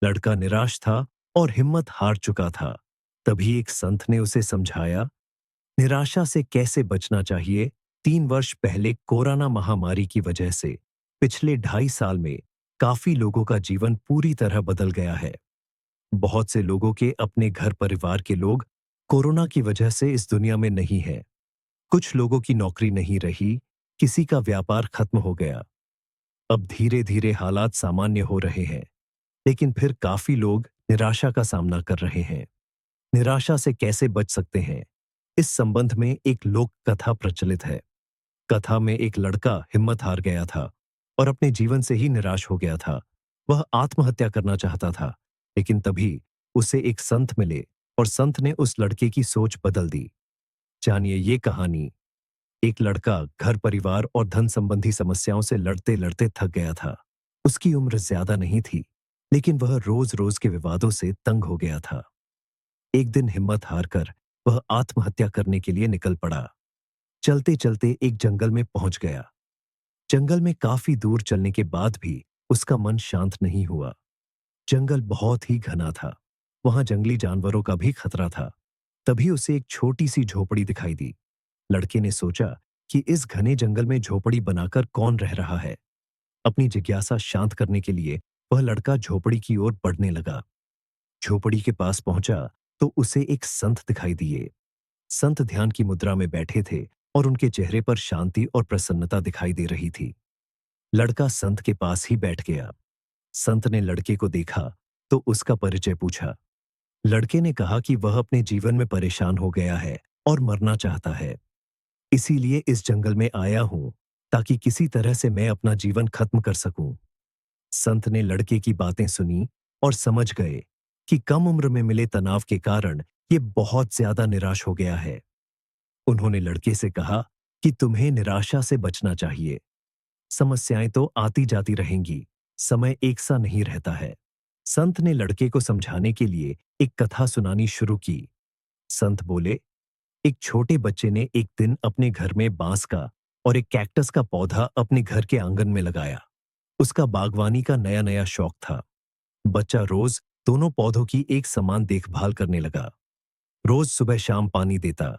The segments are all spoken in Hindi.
लड़का निराश था और हिम्मत हार चुका था। तभी एक संत ने उसे समझाया, निराशा से कैसे बचना चाहिए। 3 वर्ष पहले कोरोना महामारी की वजह से पिछले 2.5 साल में काफी लोगों का जीवन पूरी तरह बदल गया है। बहुत से लोगों के अपने घर परिवार के लोग कोरोना की वजह से इस दुनिया में नहीं है। कुछ लोगों की नौकरी नहीं रही, किसी का व्यापार खत्म हो गया। अब धीरे धीरे हालात सामान्य हो रहे हैं, लेकिन फिर काफी लोग निराशा का सामना कर रहे हैं। निराशा से कैसे बच सकते हैं, इस संबंध में एक लोक कथा प्रचलित है। कथा में एक लड़का हिम्मत हार गया था और अपने जीवन से ही निराश हो गया था। वह आत्महत्या करना चाहता था, लेकिन तभी उसे एक संत मिले और संत ने उस लड़के की सोच बदल दी। जानिए ये कहानी। एक लड़का घर परिवार और धन संबंधी समस्याओं से लड़ते लड़ते थक गया था। उसकी उम्र ज्यादा नहीं थी, लेकिन वह रोज रोज के विवादों से तंग हो गया था। एक दिन हिम्मत हारकर वह आत्महत्या करने के लिए निकल पड़ा। चलते चलते एक जंगल में पहुंच गया। जंगल में काफी दूर चलने के बाद भी उसका मन शांत नहीं हुआ। जंगल बहुत ही घना था। वहां जंगली जानवरों का भी खतरा था। तभी उसे एक छोटी सी झोपड़ी दिखाई दी। लड़के ने सोचा कि इस घने जंगल में झोपड़ी बनाकर कौन रह रहा है। अपनी जिज्ञासा शांत करने के लिए वह लड़का झोपड़ी की ओर बढ़ने लगा। झोपड़ी के पास पहुंचा तो उसे एक संत दिखाई दिए। संत ध्यान की मुद्रा में बैठे थे और उनके चेहरे पर शांति और प्रसन्नता दिखाई दे रही थी। लड़का संत के पास ही बैठ गया। संत ने लड़के को देखा तो उसका परिचय पूछा। लड़के ने कहा कि वह अपने जीवन में परेशान हो गया है और मरना चाहता है। इसीलिए इस जंगल में आया हूं, ताकि किसी तरह से मैं अपना जीवन खत्म कर सकूं। संत ने लड़के की बातें सुनी और समझ गए कि कम उम्र में मिले तनाव के कारण ये बहुत ज्यादा निराश हो गया है। उन्होंने लड़के से कहा कि तुम्हें निराशा से बचना चाहिए। समस्याएं तो आती जाती रहेंगी, समय एक सा नहीं रहता है। संत ने लड़के को समझाने के लिए एक कथा सुनानी शुरू की। संत बोले, एक छोटे बच्चे ने एक दिन अपने घर में बांस का और एक कैक्टस का पौधा अपने घर के आंगन में लगाया। उसका बागवानी का नया नया शौक था। बच्चा रोज दोनों पौधों की एक समान देखभाल करने लगा। रोज सुबह शाम पानी देता,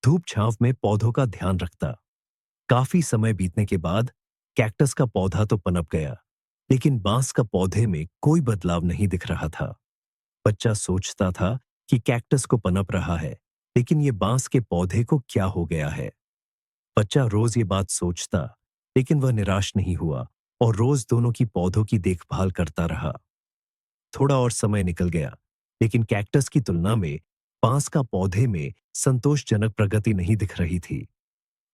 धूप छांव में पौधों का ध्यान रखता। काफी समय बीतने के बाद कैक्टस का पौधा तो पनप गया, लेकिन बांस का पौधे में कोई बदलाव नहीं दिख रहा था। बच्चा सोचता था कि कैक्टस को पनप रहा है, लेकिन ये बांस के पौधे को क्या हो गया है। बच्चा रोज ये बात सोचता, लेकिन वह निराश नहीं हुआ और रोज दोनों की पौधों की देखभाल करता रहा। थोड़ा और समय निकल गया, लेकिन कैक्टस की तुलना में बांस का पौधे में संतोषजनक प्रगति नहीं दिख रही थी।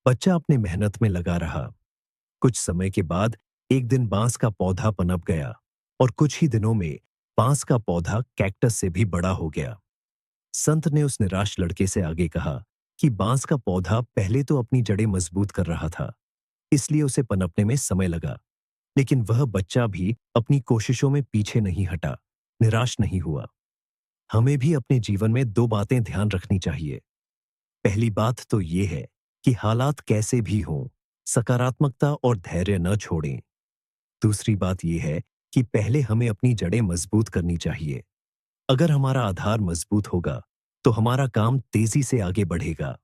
बच्चा अपने मेहनत में लगा रहा। कुछ समय के बाद एक दिन बांस का पौधा पनप गया और कुछ ही दिनों में बांस का पौधा कैक्टस से भी बड़ा हो गया। संत ने उस निराश लड़के से आगे कहा कि बांस का पौधा पहले तो अपनी जड़ें मजबूत कर रहा था, इसलिए उसे पनपने में समय लगा। लेकिन वह बच्चा भी अपनी कोशिशों में पीछे नहीं हटा, निराश नहीं हुआ। हमें भी अपने जीवन में दो बातें ध्यान रखनी चाहिए। पहली बात तो ये है कि हालात कैसे भी हों, सकारात्मकता और धैर्य न छोड़ें। दूसरी बात यह है कि पहले हमें अपनी जड़ें मजबूत करनी चाहिए। अगर हमारा आधार मजबूत होगा, तो हमारा काम तेजी से आगे बढ़ेगा।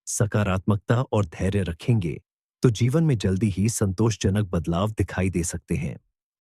सकारात्मकता और धैर्य रखेंगे, तो जीवन में जल्दी ही संतोषजनक बदलाव दिखाई दे सकते हैं।